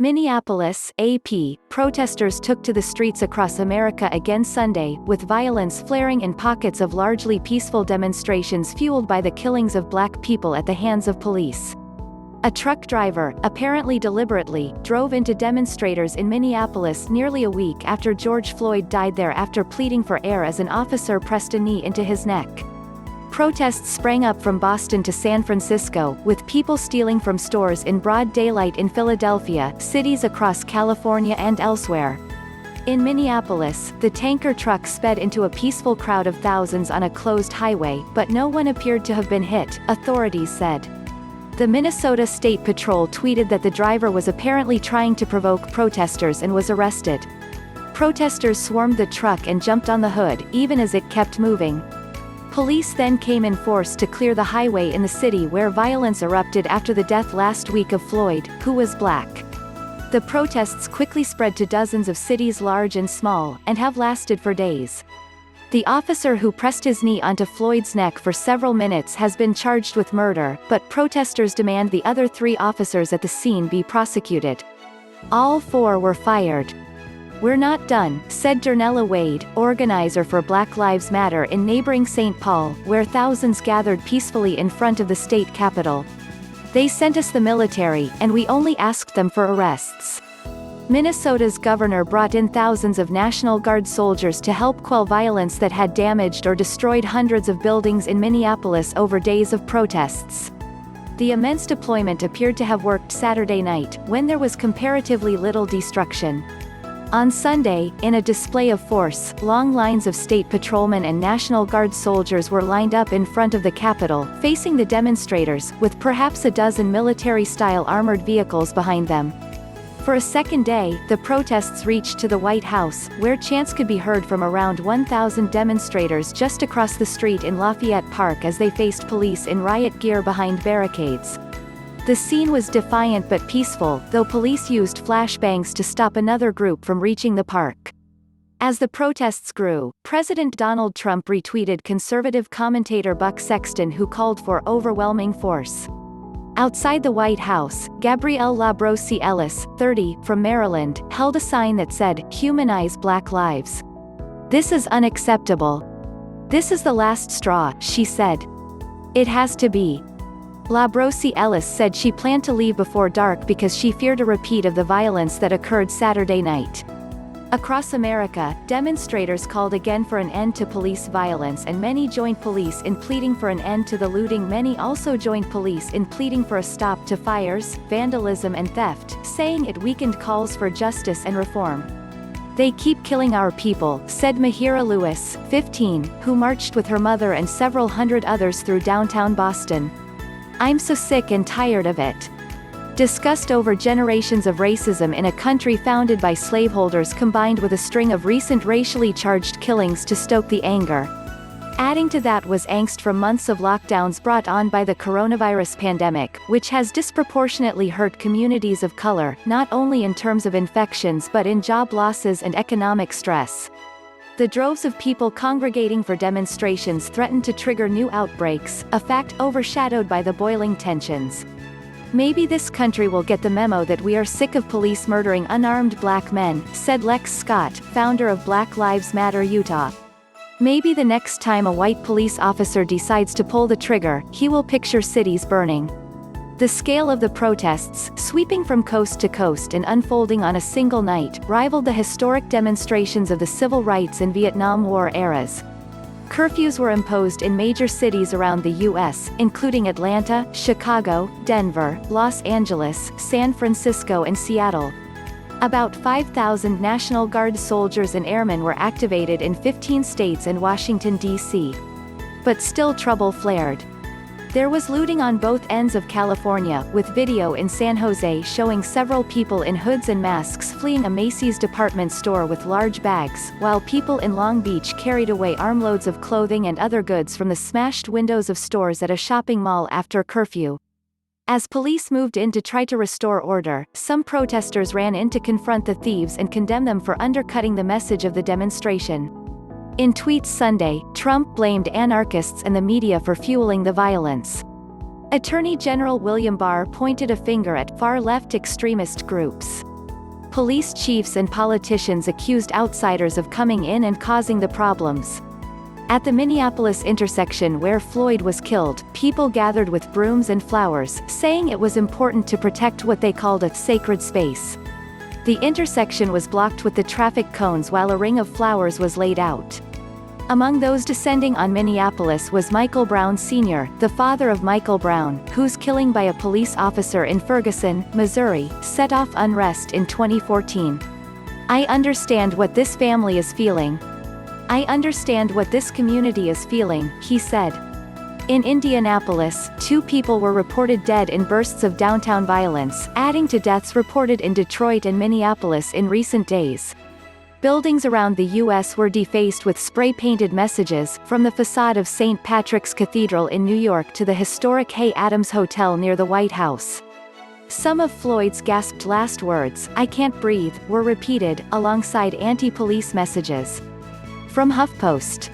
Minneapolis, AP, protesters took to the streets across America again Sunday, with violence flaring in pockets of largely peaceful demonstrations fueled by the killings of black people at the hands of police. A truck driver, apparently deliberately, drove into demonstrators in Minneapolis nearly a week after George Floyd died there after pleading for air as an officer pressed a knee into his neck. Protests sprang up from Boston to San Francisco, with people stealing from stores in broad daylight in Philadelphia, cities across California and elsewhere. In Minneapolis, the tanker truck sped into a peaceful crowd of thousands on a closed highway, but no one appeared to have been hit, authorities said. The Minnesota State Patrol tweeted that the driver was apparently trying to provoke protesters and was arrested. Protesters swarmed the truck and jumped on the hood, even as it kept moving. Police then came in force to clear the highway in the city where violence erupted after the death last week of Floyd, who was black. The protests quickly spread to dozens of cities large and small, and have lasted for days. The officer who pressed his knee onto Floyd's neck for several minutes has been charged with murder, but protesters demand the other 3 officers at the scene be prosecuted. All 4 were fired. "We're not done," said Darnella Wade, organizer for Black Lives Matter in neighboring St. Paul, where thousands gathered peacefully in front of the state capitol. "They sent us the military, and we only asked them for arrests." Minnesota's governor brought in thousands of National Guard soldiers to help quell violence that had damaged or destroyed hundreds of buildings in Minneapolis over days of protests. The immense deployment appeared to have worked Saturday night, when there was comparatively little destruction. On Sunday, in a display of force, long lines of state patrolmen and National Guard soldiers were lined up in front of the Capitol, facing the demonstrators, with perhaps a dozen military-style armored vehicles behind them. For a second day, the protests reached to the White House, where chants could be heard from around 1,000 demonstrators just across the street in Lafayette Park as they faced police in riot gear behind barricades. The scene was defiant but peaceful, though police used flashbangs to stop another group from reaching the park. As the protests grew, President Donald Trump retweeted conservative commentator Buck Sexton, who called for overwhelming force. Outside the White House, Gabrielle Labrosse Ellis, 30, from Maryland, held a sign that said, "Humanize Black Lives." "This is unacceptable. This is the last straw," she said. "It has to be." Labrosse Ellis said she planned to leave before dark because she feared a repeat of the violence that occurred Saturday night. Across America, demonstrators called again for an end to police violence, and many joined police in pleading for an end to the looting. Many also joined police in pleading for a stop to fires, vandalism and theft, saying it weakened calls for justice and reform. "They keep killing our people," said Mahira Lewis, 15, who marched with her mother and several hundred others through downtown Boston. "I'm so sick and tired of it." Disgust over generations of racism in a country founded by slaveholders combined with a string of recent racially charged killings to stoke the anger. Adding to that was angst from months of lockdowns brought on by the coronavirus pandemic, which has disproportionately hurt communities of color, not only in terms of infections but in job losses and economic stress. The droves of people congregating for demonstrations threatened to trigger new outbreaks, a fact overshadowed by the boiling tensions. "Maybe this country will get the memo that we are sick of police murdering unarmed black men," said Lex Scott, founder of Black Lives Matter Utah. "Maybe the next time a white police officer decides to pull the trigger, he will picture cities burning." The scale of the protests, sweeping from coast to coast and unfolding on a single night, rivaled the historic demonstrations of the civil rights and Vietnam War eras. Curfews were imposed in major cities around the U.S., including Atlanta, Chicago, Denver, Los Angeles, San Francisco and Seattle. About 5,000 National Guard soldiers and airmen were activated in 15 states and Washington, D.C. But still trouble flared. There was looting on both ends of California, with video in San Jose showing several people in hoods and masks fleeing a Macy's department store with large bags, while people in Long Beach carried away armloads of clothing and other goods from the smashed windows of stores at a shopping mall after curfew. As police moved in to try to restore order, some protesters ran in to confront the thieves and condemn them for undercutting the message of the demonstration. In tweets Sunday, Trump blamed anarchists and the media for fueling the violence. Attorney General William Barr pointed a finger at far-left extremist groups. Police chiefs and politicians accused outsiders of coming in and causing the problems. At the Minneapolis intersection where Floyd was killed, people gathered with brooms and flowers, saying it was important to protect what they called a sacred space. The intersection was blocked with the traffic cones while a ring of flowers was laid out. Among those descending on Minneapolis was Michael Brown Sr., the father of Michael Brown, whose killing by a police officer in Ferguson, Missouri, set off unrest in 2014. "I understand what this family is feeling. I understand what this community is feeling," he said. In Indianapolis, 2 people were reported dead in bursts of downtown violence, adding to deaths reported in Detroit and Minneapolis in recent days. Buildings around the U.S. were defaced with spray-painted messages, from the facade of St. Patrick's Cathedral in New York to the historic Hay Adams Hotel near the White House. Some of Floyd's gasped last words, "I can't breathe," were repeated, alongside anti-police messages. From HuffPost.